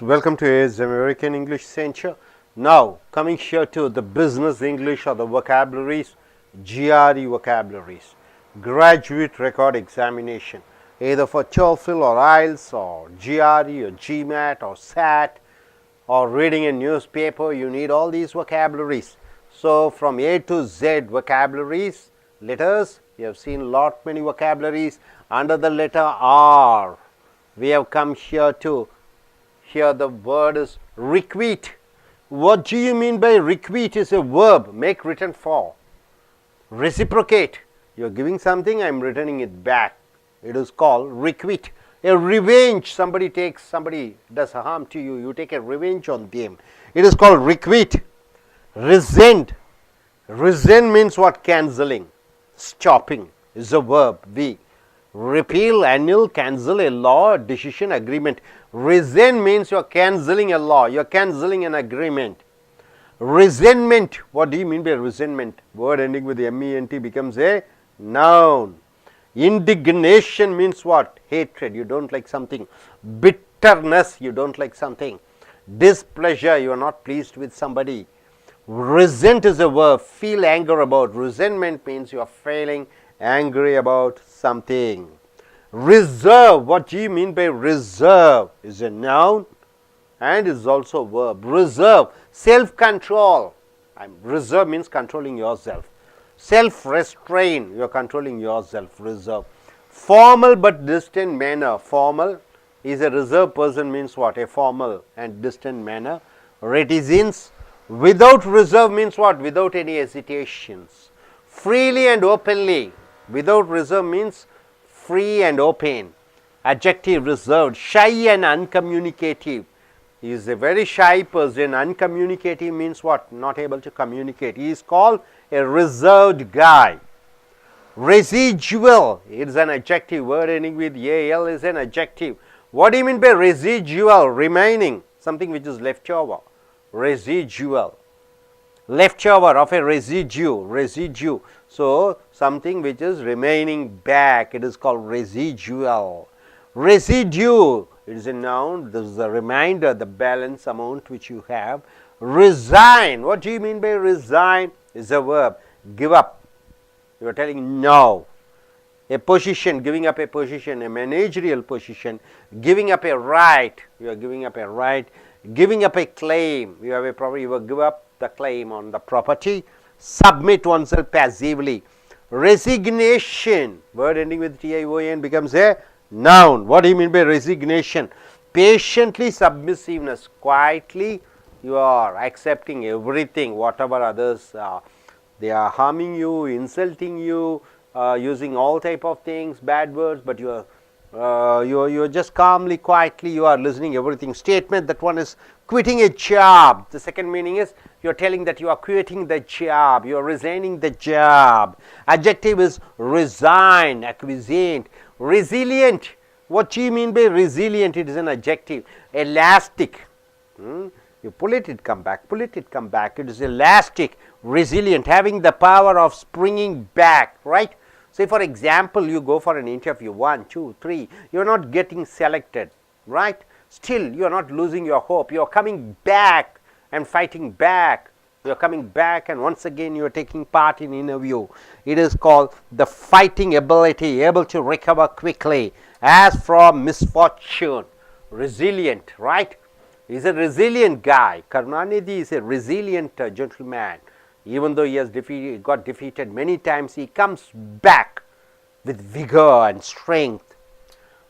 Welcome to AS American English Center. Now coming here to the business English or the vocabularies, GRE vocabularies, graduate record examination, either for TOEFL or IELTS or GRE or GMAT or SAT or reading a newspaper. You need all these vocabularies. So from A to Z vocabularies, letters, you have seen lot many vocabularies. Under the letter R, we have come here to, here the word is requite. What do you mean by requite? Is a verb, make return for. Reciprocate, you are giving something, I am returning it back. It is called requite. A revenge, somebody does harm to you, you take a revenge on them. It is called requite. Resent. Resent means what? Cancelling, stopping is a verb. V. Repeal, annul, cancel a law, decision, agreement. Resent means you are cancelling a law, you are cancelling an agreement. Resentment, what do you mean by resentment? Word ending with ment becomes a noun. Indignation means what? Hatred, you don't like something. Bitterness, you don't like something. Displeasure, you are not pleased with somebody. Resent is a verb, feel anger about. Resentment means you are feeling angry about something. Reserve, what do you mean by reserve? Is a noun and is also a verb. Reserve, self-control. Reserve means controlling yourself. Self-restrain, you are controlling yourself. Reserve. Formal but distant manner. Formal is a reserved person means what? A formal and distant manner. Reticence. Without reserve means what? Without any hesitations. Freely and openly. Without reserve means free and open. Adjective, reserved. Shy and uncommunicative. He is a very shy person. Uncommunicative means what? Not able to communicate. He is called a reserved guy. Residual, it is an adjective. Word ending with al is an adjective. What do you mean by residual? Remaining, something which is left over. Residual, leftover of a residue. So something which is remaining back, it is called residual. Residue, it is a noun. This is the remainder, the balance amount which you have. Resign, what do you mean by resign? Is a verb. Give up, you are telling no. A position, giving up a position, a managerial position. Giving up a right, you are giving up a right. Giving up a claim, you have a property, you will give up the claim on the property. Submit oneself passively. Resignation, word ending with tion becomes a noun. What do you mean by resignation? Patiently submissiveness, quietly you are accepting everything, whatever others they are harming you, insulting you, using all type of things, bad words, but you are you're just calmly, quietly, you are listening everything. Statement that one is quitting a job. The second meaning is you are telling that you are quitting the job, you are resigning the job. Adjective is resign, acquiescent. Resilient, what do you mean by resilient? It is an adjective. Elastic, you pull it, it come back, pull it, it come back. It is elastic. Resilient, having the power of springing back, right? Say for example, you go for an interview, 1, 2, 3, you are not getting selected, right? Still, you are not losing your hope. You are coming back and fighting back. You are coming back and once again you are taking part in interview. It is called the fighting ability, able to recover quickly as from misfortune. Resilient, right? He is a resilient guy. Karunanidhi is a resilient gentleman. Even though he has got defeated many times, he comes back with vigor and strength.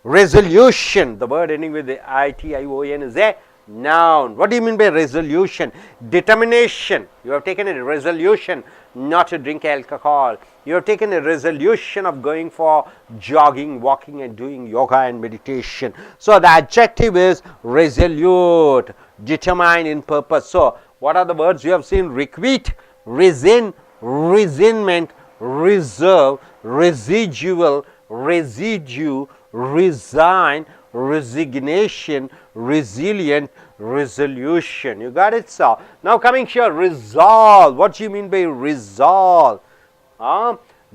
Resolution, the word ending with the ition is a noun. What do you mean by resolution? Determination. You have taken a resolution not to drink alcohol. You have taken a resolution of going for jogging, walking and doing yoga and meditation. So the adjective is resolute, determined in purpose. So what are the words you have seen? Requite, resent, resentment, reserve, residual, residue, resign, resignation, resilient, resolution. You got it? So now coming here, resolve. What do you mean by resolve?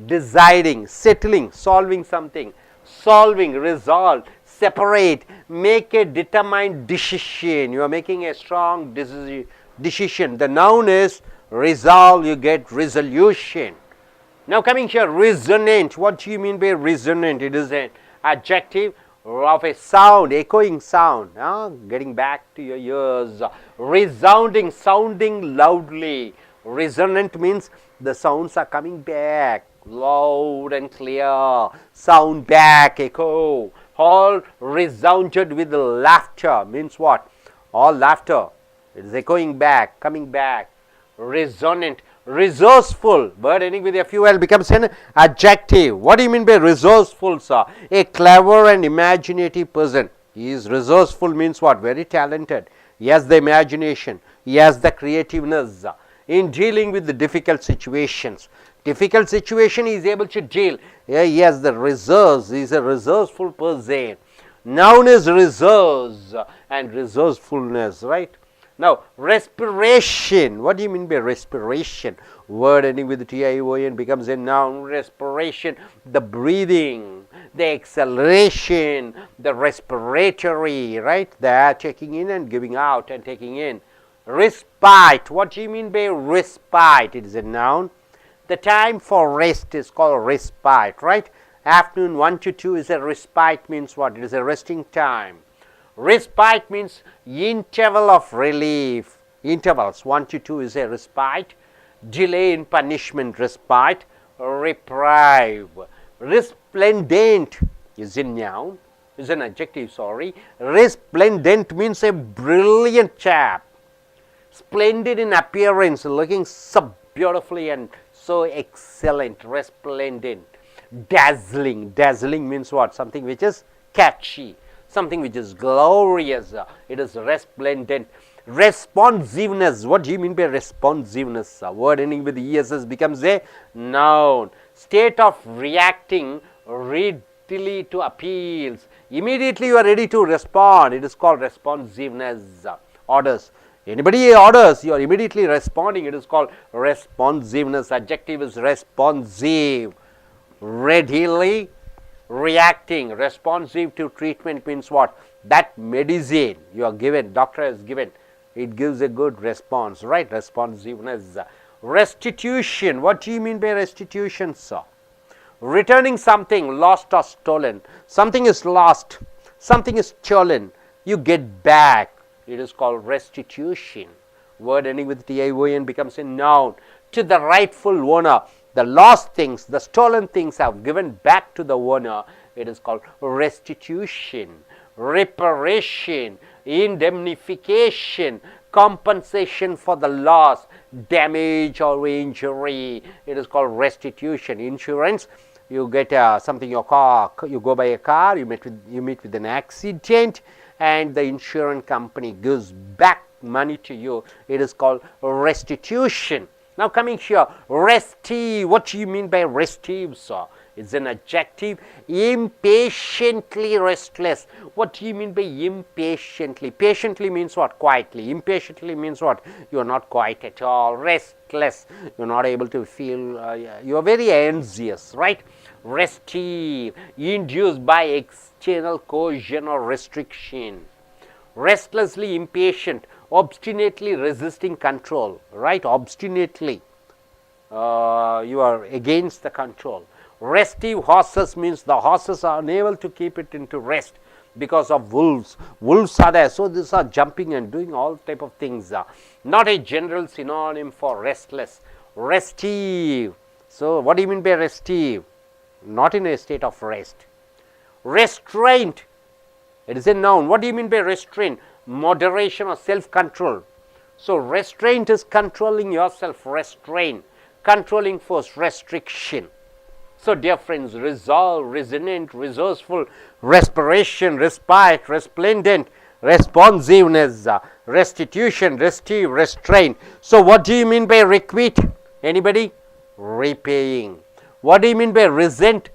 Deciding, settling, solving something, solving, resolve, separate, make a determined decision. You are making a strong decision. The noun is resolve, you get resolution. Now coming here, resonant. What do you mean by resonant? It is an adjective of a sound, echoing sound, getting back to your ears. Resounding, sounding loudly. Resonant means the sounds are coming back loud and clear. Sound back, echo. All resounded with laughter means what? All laughter. It is echoing back, coming back. Resonant. Resourceful, word ending with FUL becomes an adjective. What do you mean by resourceful, sir? A clever and imaginative person. He is resourceful means what? Very talented. He has the imagination. He has the creativeness in dealing with the difficult situations. Difficult situation he is able to deal. He has the resource. He is a resourceful person. Noun is resource and resourcefulness, right? Now, respiration. What do you mean by respiration? Word ending with TION becomes a noun. Respiration, the breathing, the acceleration, the respiratory, right? The air taking in and giving out and taking in. Respite. What do you mean by respite? It is a noun. The time for rest is called respite, right? Afternoon 1 to 2 is a respite, means what? It is a resting time. Respite means interval of relief. Intervals 1 to 2 is a respite. Delay in punishment, respite. Reprieve. Resplendent is a noun, is an adjective, sorry. Resplendent means a brilliant chap. Splendid in appearance, looking so beautifully and so excellent. Resplendent. Dazzling. Dazzling means what? Something which is catchy. Something which is glorious. It is resplendent. Responsiveness. What do you mean by responsiveness? A word ending with ESS becomes a noun. State of reacting readily to appeals. Immediately you are ready to respond. It is called responsiveness. Orders. Anybody orders, you are immediately responding. It is called responsiveness. Adjective is responsive. Readily reacting. Responsive to treatment means what? That medicine you are given, doctor has given, it gives a good response, right? Responsiveness. Restitution. What do you mean by restitution, sir? Returning something lost or stolen. Something is lost, something is stolen, you get back. It is called restitution. Word ending with TION becomes a noun. To the rightful owner. The lost things, the stolen things have given back to the owner. It is called restitution. Reparation, indemnification, compensation for the loss, damage or injury. It is called restitution. Insurance, you get something, your car, you go by a car, you meet with an accident, and the insurance company gives back money to you. It is called restitution. Now coming here, restive. What do you mean by restive, sir? It's an adjective. Impatiently restless. What do you mean by impatiently? Patiently means what? Quietly. Impatiently means what? You are not quiet at all. Restless. You are not able to feel, you are very anxious, right? Restive. Induced by external coercion or restriction. Restlessly impatient. Obstinately resisting control, right? Obstinately, you are against the control. Restive horses means the horses are unable to keep it into rest because of wolves. Wolves are there, so these are jumping and doing all type of things. Not a general synonym for restless. Restive. So what do you mean by restive? Not in a state of rest. Restraint. It is a noun. What do you mean by restraint? Moderation or self-control. So restraint is controlling yourself. Restraint. Controlling force. Restriction. So dear friends, resolve, resonant, resourceful, respiration, respite, resplendent, responsiveness, restitution, restive, restraint. So what do you mean by requite? Anybody? Repaying. What do you mean by resent?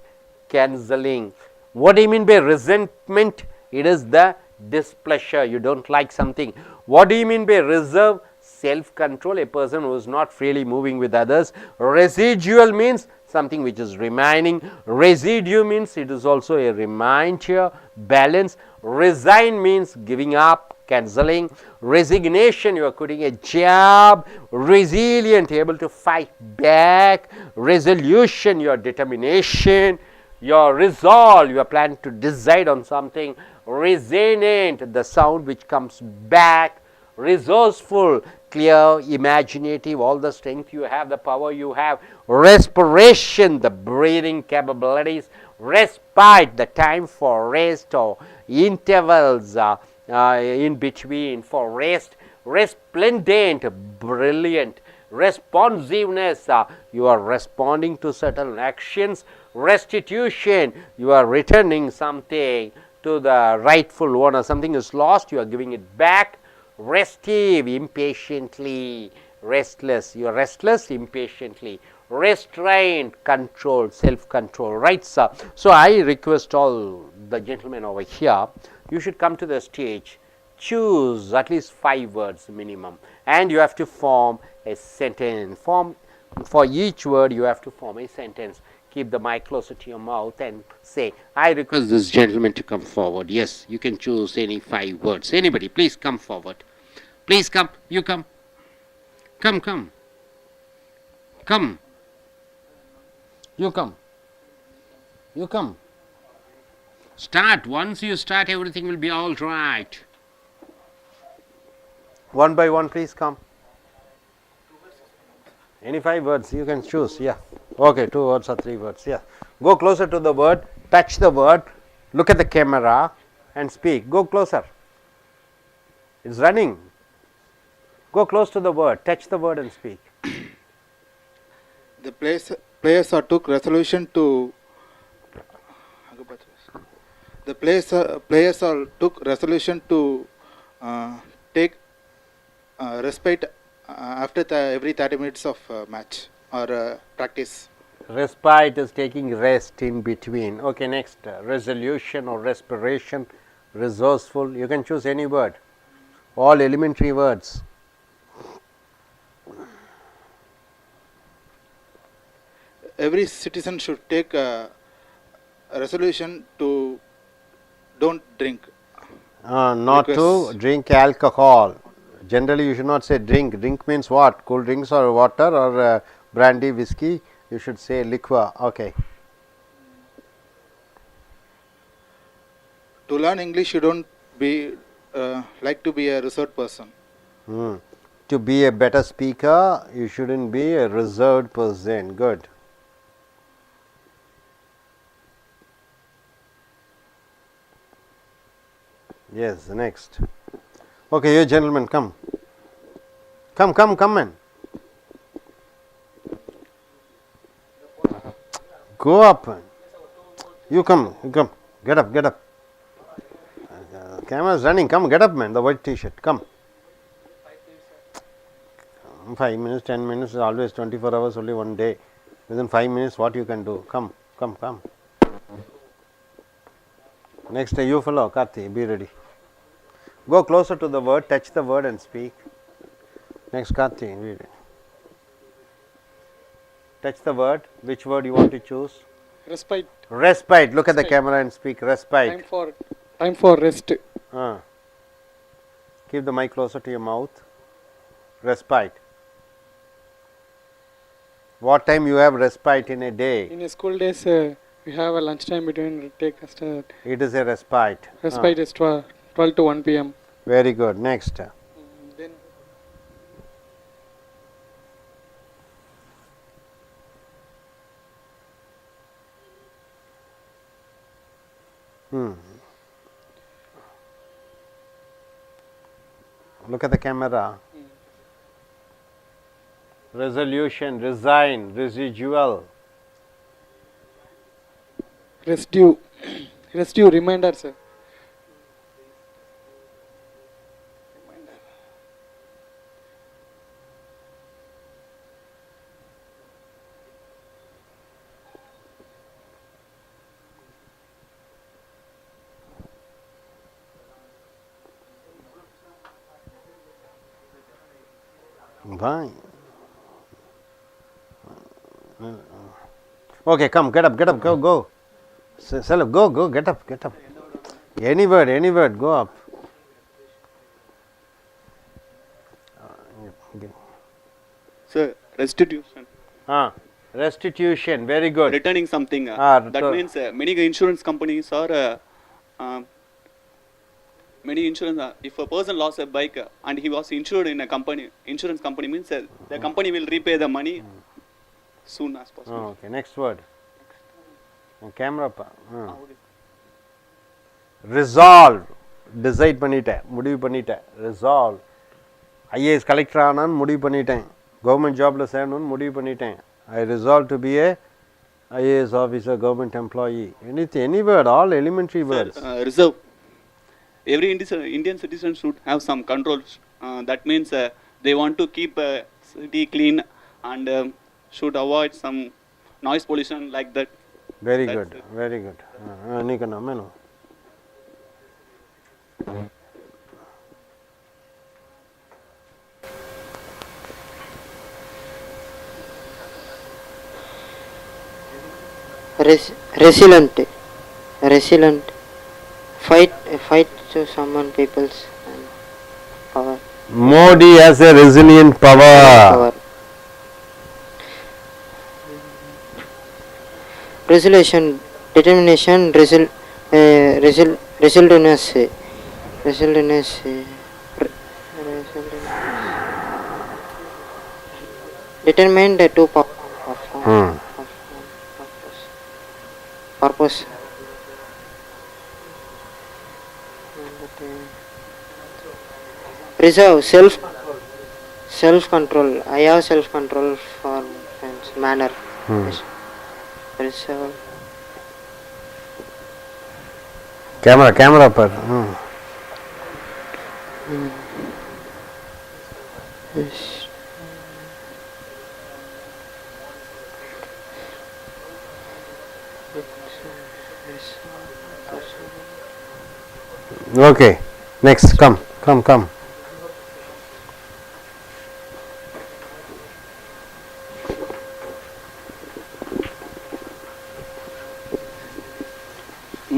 Cancelling. What do you mean by resentment? It is the displeasure. You don't like something. What do you mean by reserve? Self-control. A person who is not freely moving with others. Residual means something which is remaining. Residue means it is also a reminder, balance. Resign means giving up, cancelling. Resignation, you are quitting a job. Resilient, able to fight back. Resolution, your determination. Your resolve, you are planning to decide on something. Resonant, the sound which comes back. Resourceful, clear, imaginative, all the strength you have, the power you have. Respiration, the breathing capabilities. Respite, the time for rest or intervals in between for rest. Resplendent, brilliant. Responsiveness, you are responding to certain actions. Restitution, you are returning something to the rightful owner. Something is lost, you are giving it back. Restive, impatiently. Restless, you are restless, impatiently. Restraint, control, self-control, right, sir? So I request all the gentlemen over here, you should come to the stage, choose at least 5 words minimum, and you have to form a sentence. For each word you have to form a sentence. Keep the mic closer to your mouth and say, I request this gentleman to come forward. Yes, you can choose any 5 words. Anybody, please come forward. Please come. You come. Come. Come. You come. You come. Start. Once you start, everything will be all right. One by one, please come. Any 5 words you can choose. Yeah. Okay, 2 words or 3 words. Yeah. Go closer to the word, touch the word, look at the camera and speak. Go closer. It's running. Go close to the word, touch the word and speak. The players took resolution to took resolution to take respite after every 30 minutes of match or practice. Respite is taking rest in between. Okay, next. Resolution or respiration, resourceful. You can choose any word. All elementary words. Every citizen should take a resolution to don't drink. Not to drink alcohol. Generally, you should not say drink. Drink means what? Cool drinks or water or brandy, whiskey. You should say liquor. Okay. To learn English, you don't be like to be a reserved person. To be a better speaker, you shouldn't be a reserved person. Good. Yes, next. Okay, you gentlemen, come. Come, man. Go up. You come. Get up. Camera's running. Come, get up, man. The white t-shirt. Come. 5 minutes, 10 minutes is always 24 hours, only one day. Within 5 minutes, what you can do? Come. Next, you fellow, Karthi, be ready. Go closer to the word, touch the word and speak. Next, Karthi, be ready. Touch the word. Which word you want to choose? Respite. Respite. Look at the camera and speak. Respite. Time for rest. Keep the mic closer to your mouth. Respite. What time you have respite in a day? In a school days, we have a lunchtime between take rest. It is a respite. Respite is 12 to 1 p.m. Very good. Next. Look at the camera. Resolution, resign, residual. Residue, reminder, sir. Fine. Okay, come, get up, go. Salif, go, get up. Any word, go up. Sir, restitution. Restitution, very good. Returning something. That means many insurance companies or many insurance. If a person lost a bike and he was insured in a company, insurance company means the company will repay the money soon as possible. Okay, next word. Camera. Resolve. Decide பண்ணிட்டேன், முடிவு பண்ணிட்டேன். Resolve. IAS collector ஆனான்னு முடிவு பண்ணிட்டேன். Government jobல சேரணும்னு முடிவு பண்ணிட்டேன். I resolve to be a IAS officer, government employee. Anything, any word, all elementary words. Reserve. Every Indian citizen should have some controls. That means they want to keep city clean and should avoid some noise pollution like that. Very good. Nikana meno. Resilient. Fight to summon people's power. Modi has a resilient power. Resolution, determination, resolutiveness, determined to perform purpose. Reserve, self-control. I have self-control for manner. Reserve. Camera पर. Okay, next, come.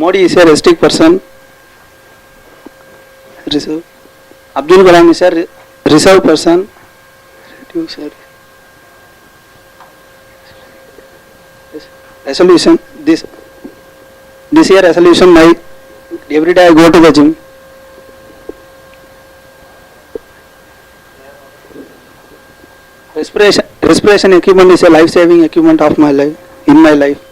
Modi is a restrict person. Reserve. Abdul Kalam is a reserve person. Resolution. This year resolution. Every day I go to the gym. Respiration equipment is a life-saving equipment of my life. In my life.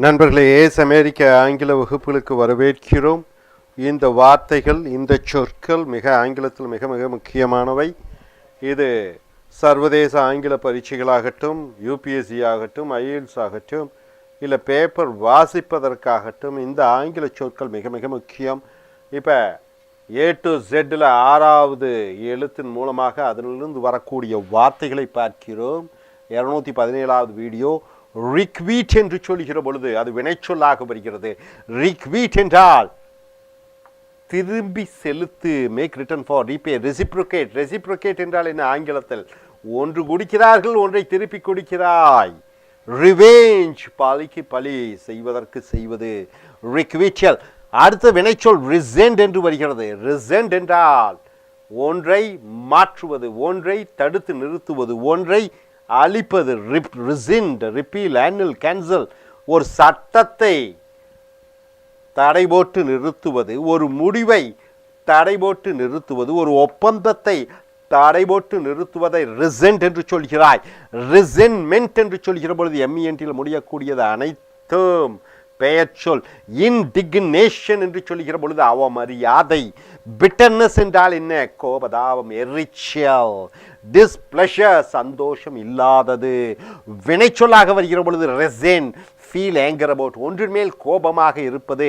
நண்பர்களே, ace அமெரிக்க ஆங்கில வகுப்புகளுக்கு வரவேற்கிறோம். இந்த வார்த்தைகள், இந்த சொற்கள் மிக ஆங்கிலத்தில் மிக மிக முக்கியமானவை. இது சர்வதேச ஆங்கில பரீட்சைகளாகட்டும், யூபிஎஸ்சி ஆகட்டும், ஐஎல்ஸ் ஆகட்டும், இல்லை பேப்பர் வாசிப்பதற்காகட்டும் இந்த ஆங்கில சொற்கள் மிக மிக முக்கியம். இப்போ A to Zல 6வது எழுத்தின் மூலமாக அதிலிருந்து வரக்கூடிய வார்த்தைகளை பார்க்கிறோம். 217வது வீடியோ. ரிக்வீட் என்று சொல்லுகிற பொழுது அது வினைச்சொல்லாக வருகிறது. ரிக்வீட் என்றால் திரும்பி செலுத்து, make return for repay. Reciprocate என்றால் என்ன ஆங்கிலத்தில்? ஒன்று குடிக்கிறார்கள், ஒன்றை திருப்பி குடிக்கிறாய். ரிவேஞ்ச், பழிக்கு பழி, செய்வதற்கு செய்வது. ரிக்வீட்டல். அடுத்த வினைச்சொல் ரிசென்ட் என்று வருகிறது. ரிசென்ட் என்றால் ஒன்றை மாற்றுவது, ஒன்றை தடுத்து நிறுத்துவது, ஒன்றை அழிப்பது. ரிசிண்ட், ரிப்பீல், ஆனுல், கேன்சல். ஒரு சட்டத்தை தடை போட்டு நிறுத்துவது, ஒரு முடிவை தடை போட்டு நிறுத்துவது, ஒரு ஒப்பந்தத்தை தடை போட்டு நிறுத்துவதை ரிசென்ட் என்று சொல்கிறாய். ரிசென்மென்ட் என்று சொல்கிற பொழுது MENTல் முடியக்கூடியது அனைத்தும் பெயர் சொல். இன்டிக்னேஷன் என்று சொல்கிற பொழுது அவமரியாதை. பிட்டர்னஸ் என்றால் என்ன? கோபதாபம், எரிச்சல். டிஸ்பிளஷர், சந்தோஷம் இல்லாதது. வினைச்சொல்லாக வருகிற பொழுது ரெசென், feel anger about, ஒன்றின் மேல் கோபமாக இருப்பது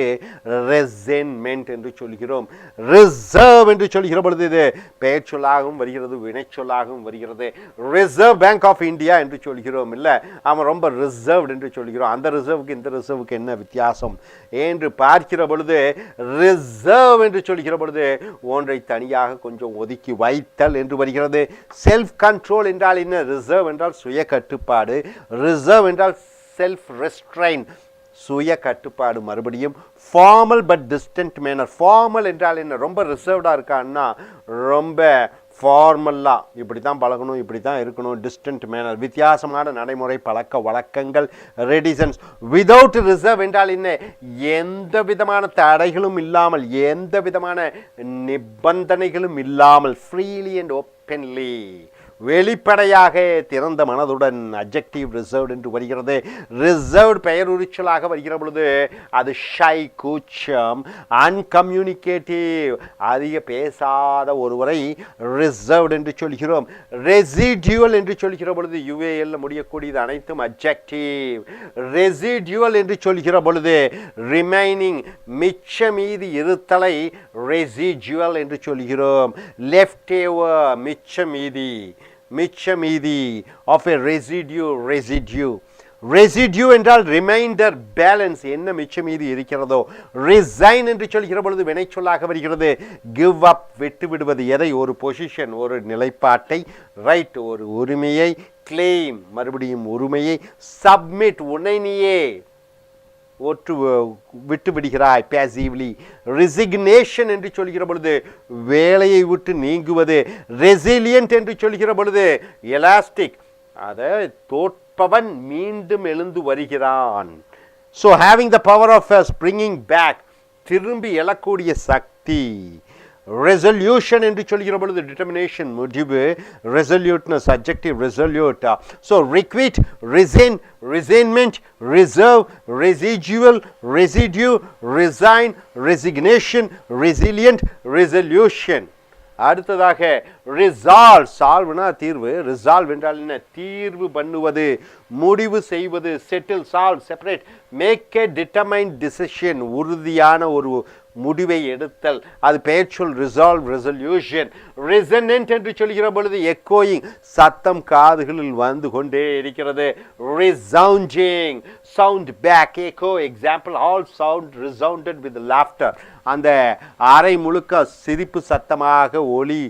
resentment என்று சொல்கிறோம். reserve என்று சொல்கிற பொழுது இது பெயர் சொல்லாகவும் வருகிறது, வினைச்சொல்லாகவும் வருகிறது. ரிசர்வ் பேங்க் ஆஃப் இந்தியா என்று சொல்கிறோம், இல்லை அவன் ரொம்ப ரிசர்வ்டு என்று சொல்கிறோம். அந்த ரிசர்வுக்கு இந்த ரிசர்வுக்கு என்ன வித்தியாசம் என்று பார்க்கிற பொழுது ரிசர்வ் என்று சொல்கிற பொழுது ஒன்றை தனியாக கொஞ்சம் ஒதுக்கி வைத்தல் என்று வருகிறது. செல்ஃப் கண்ட்ரோல் என்றால் என்ன? ரிசர்வ் என்றால் சுய கட்டுப்பாடு, ரிசர்வ் என்றால் செல்ஃப் ரெஸ்ட்ரைன் சுய கட்டுப்பாடு. மறுபடியும் formal but distant manner. Formal என்றால் என்ன? ரொம்ப ரிசர்வ்டாக இருக்கான்னா ரொம்ப ஃபார்மல்லாக இப்படி தான் பழகணும், இப்படி தான் இருக்கணும். டிஸ்டன்ட் மேனர் வித்தியாசமான நடைமுறை பழக்க வழக்கங்கள். ரெடிசன்ஸ். விதவுட் ரிசர்வ் என்றால் என்ன? எந்த விதமான தடைகளும் இல்லாமல், எந்த விதமான நிபந்தனைகளும் இல்லாமல், ஃப்ரீலி அண்ட் ஓப்பன்லி வெளிப்படையாக திறந்த மனதுடன். அட்ஜெக்டிவ் ரிசர்வ்ட் என்று வருகிறது. ரிசர்வ்ட் பெயர் உரிச்சலாக வருகிற பொழுது அது ஷை, கூச்சம், அன்கம்யூனிகேட்டிவ், அதிக பேசாத ஒருவரை ரிசர்வ்ட் என்று சொல்கிறோம். ரெசிடியூவல் என்று சொல்கிற பொழுது யுஏஎல் முடியக்கூடியது அனைத்தும் அட்ஜெக்டிவ். ரெசிடியூவல் என்று சொல்கிற பொழுது ரிமைனிங், மிச்ச மீதி இருத்தலை ரெசிடியூவல் என்று சொல்கிறோம். லெஃப்ட் ஓவர் மிச்ச மீதி, மிச்ச மீதி ஆஃப் எ ரெசிடியூ. ரெசிடியூ என்றால் ரிமைண்டர், பேலன்ஸ், என்ன மிச்ச மீதி இருக்கிறதோ. ரிசைன் என்று சொல்கிற பொழுது வினைச்சொல்லாக வருகிறது. கிவ் அப் விட்டு விடுவது, எதை? ஒரு பொசிஷன், ஒரு நிலைப்பாட்டை. ரைட் ஒரு உரிமையை. கிளைம் மறுபடியும் உரிமையை. சப்மிட் உன்னை நீயே விட்டு விடுகிறாய், பேசிவ்லி. ரெசிக்னேஷன் என்று சொல்கிற பொழுது வேலையை விட்டு நீங்குவது. ரெசிலியன்ட் என்று சொல்கிற பொழுது எலாஸ்டிக், அதை தோற்பவன் மீண்டும் எழுந்து வருகிறான். So having the power of springing back, திரும்பி எழக்கூடிய சக்தி. ரெசல்யூஷன் என்று சொல்கிற பொழுது டிட்டர்மினேஷன், முடிவு. Resoluteness adjective resolute. So requite, resign, resignment, reserve, residual, residue, resign, resignation, resilient, resolution. அடுத்ததாக ரிசால்வ். சால்வ்னா தீர்வு. ரிசால்வ் என்றால் என்ன? தீர்வு பண்ணுவது, முடிவு செய்வது. Settle, solve, separate. Make a determined decision, உறுதியான ஒரு முடிவை எடுத்தல், அது பெயர் சொல். Resolve, resolution. ரெசனன்ட் என்று சொல்கிற பொழுது எக்கோயிங், சத்தம் காதுகளில் வந்து கொண்டே இருக்கிறது. Resounding, sound back, echo. Example, all sound resounded with laughter, அந்த அறை முழுக்க சிரிப்பு சத்தமாக ஒலி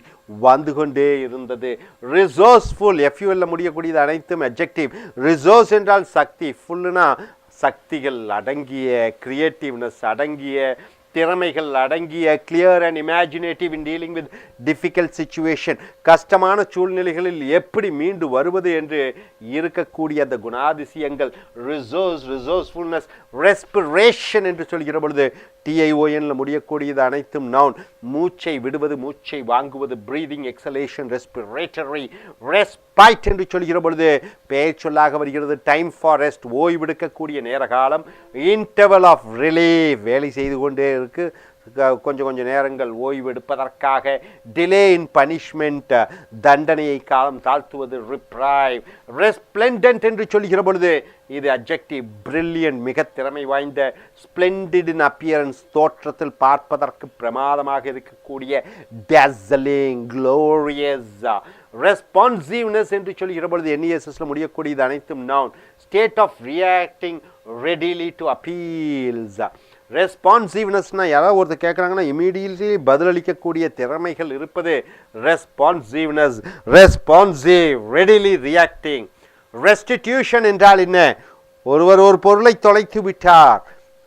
வந்து கொண்டே இருந்தது. ரிசோர்ஸ்ஃபுல், எஃப்யூஎல்ல முடியக்கூடியது அனைத்தும் அட்ஜெக்டிவ். ரிசோர்ஸ் என்றால் சக்தி, ஃபுல்லுனா சக்திகள் அடங்கிய, கிரியேட்டிவ்னஸ் அடங்கிய, திறமைகள் அடங்கிய. Clear and imaginative in dealing with difficult situation, கஷ்டமான சூழ்நிலைகளில் எப்படி மீண்டு வருவது என்று இருக்கக்கூடிய அந்த குணாதிசயங்கள். ரிசோர்ஸ்ஃபுல்னஸ். ரெஸ்பிரேஷன் என்று சொல்கிற பொழுது TIONல முடியக்கூடியது அனைத்தும் நவுன். மூச்சை விடுவது, மூச்சை வாங்குவது. Breathing, exhalation, respiratory. ரெஸ்பைட் என்று சொல்கிற பொழுது பெயர் சொல்லாக வருகிறது. டைம் ஃபார் ரெஸ்ட், ஓய்வெடுக்கக்கூடிய நேர காலம். இன்டர்வல் ஆஃப் ரிலீவ், வேலை செய்து கொண்டே இருக்கு, கொஞ்சம் நேரங்கள் ஓய்வெடுப்பதற்காக. டிலே இன் பனிஷ்மெண்ட், தண்டனையை காலம் தாழ்த்துவது. ரிப்ரைவ். ரெஸ்பிளெண்டன்ட் என்று சொல்கிற பொழுது இது அட்ஜெக்டிவ். பிரில்லியன்ட், மிக திறமை வாய்ந்த. ஸ்பிளெண்டிட் இன் அப்பியரன்ஸ், தோற்றத்தில் பார்ப்பதற்கு பிரமாதமாக இருக்கக்கூடிய. டேசலிங், க்ளோரியஸ். ரெஸ்பான்சிவ்னஸ் என்று சொல்கிற பொழுது NESSல முடியக்கூடியது அனைத்தும் noun. State of reacting readily to appeals. ரெஸ்பான்சிவ்னஸ்னா யாராவது ஒருத்தர் கேட்குறாங்கன்னா இமீடியட்லி பதிலளிக்கக்கூடிய திறமைகள் இருப்பது responsiveness. Responsive, readily reacting. Restitution என்றால் என்ன? ஒருவர் ஒரு பொருளை தொலைத்து விட்டார்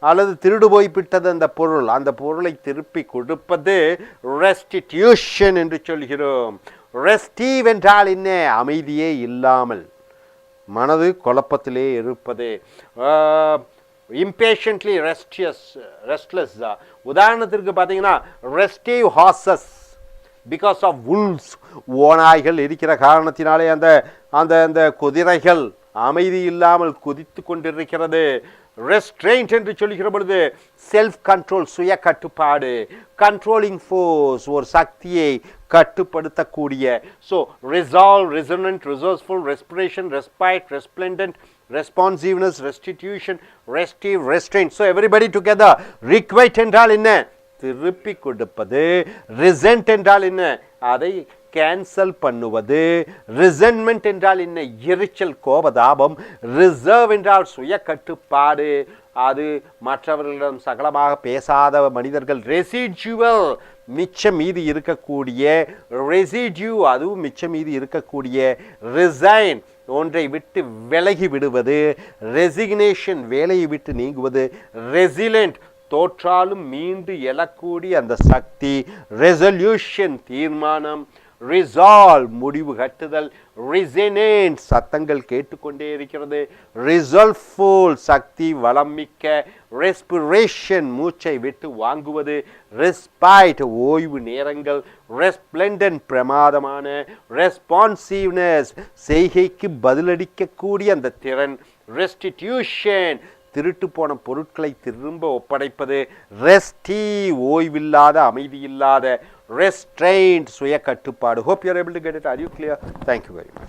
அல்லது திருடு போய்விட்டது அந்த பொருள், அந்த பொருளை திருப்பி கொடுப்பது ரெஸ்டிடியூஷன் என்று சொல்கிறோம். ரெஸ்டிவ் என்றால் என்ன? அமைதியே இல்லாமல், மனது குழப்பத்திலே இருப்பது. impatiently restless. உதாரணத்திற்கு பார்த்தீங்கன்னா ரெஸ்டிவ் ஹார்சஸ் பிகாஸ் ஆஃப் wolves, ஓநாய்கள் இருக்கிற காரணத்தினாலே அந்த அந்த அந்த குதிரைகள் அமைதி இல்லாமல் குதித்து கொண்டிருக்கிறது. ரெஸ்ட்ரெயின்ட் என்று சொல்கிற பொழுது செல்ஃப் கண்ட்ரோல், சுய கட்டுப்பாடு, கண்ட்ரோலிங் ஃபோர்ஸ், ஒரு சக்தியை கட்டுப்படுத்தக்கூடிய. So resolve, resonant, resourceful, respiration, respite, resplendent, responsiveness, restitution, restive, restraint. So everybody together. Requite என்றால் என்ன? திருப்பி கொடுப்பது. ரிசென்ட் என்றால் என்ன? அதை கேன்சல் பண்ணுவது. ரிசென்ட்மெண்ட் என்றால் என்ன? எரிச்சல், கோபதாபம். ரிசர்வ் என்றால் சுய கட்டுப்பாடு, அது மற்றவர்களிடம் சகலமாக பேசாத மனிதர்கள். ரெசிடுவல், மிச்சம் மீதி இருக்கக்கூடிய. ரெசிடியூ, அதுவும் மிச்சம் மீதி இருக்கக்கூடிய. ரிசைன், ஒன்றை விட்டு விலகி விடுவது. ரெசிக்னேஷன், வேலையை விட்டு நீங்குவது. ரெசிலென்ட், தோற்றாலும் மீண்டு எழக்கூடிய அந்த சக்தி. ரெசல்யூஷன், தீர்மானம். ரிசால்வ், முடிவு கட்டுதல். ரிசனேன்ட், சத்தங்கள் கேட்டுக்கொண்டே இருக்கிறது. ரிசல்ஃபுல், சக்தி வளம் மிக்க. ரெஸ்பிரேஷன், மூச்சை விட்டு வாங்குவது. ரெஸ்பைட், ஓய்வு நேரங்கள். ரெஸ்பிளெண்டன்ட், பிரமாதமான. ரெஸ்பான்சிவ்னஸ், செய்கைக்கு பதிலளிக்கக்கூடிய அந்த திறன். ரெஸ்டிடியூஷன், திருட்டு போன பொருட்களை திரும்ப ஒப்படைப்பது. ரெஸ்டிவ், ஓய்வில்லாத, அமைதியில்லாத. Restraint, சுய கட்டுப்பாடு. Hope you are able to get it. Are you clear? Thank you very much.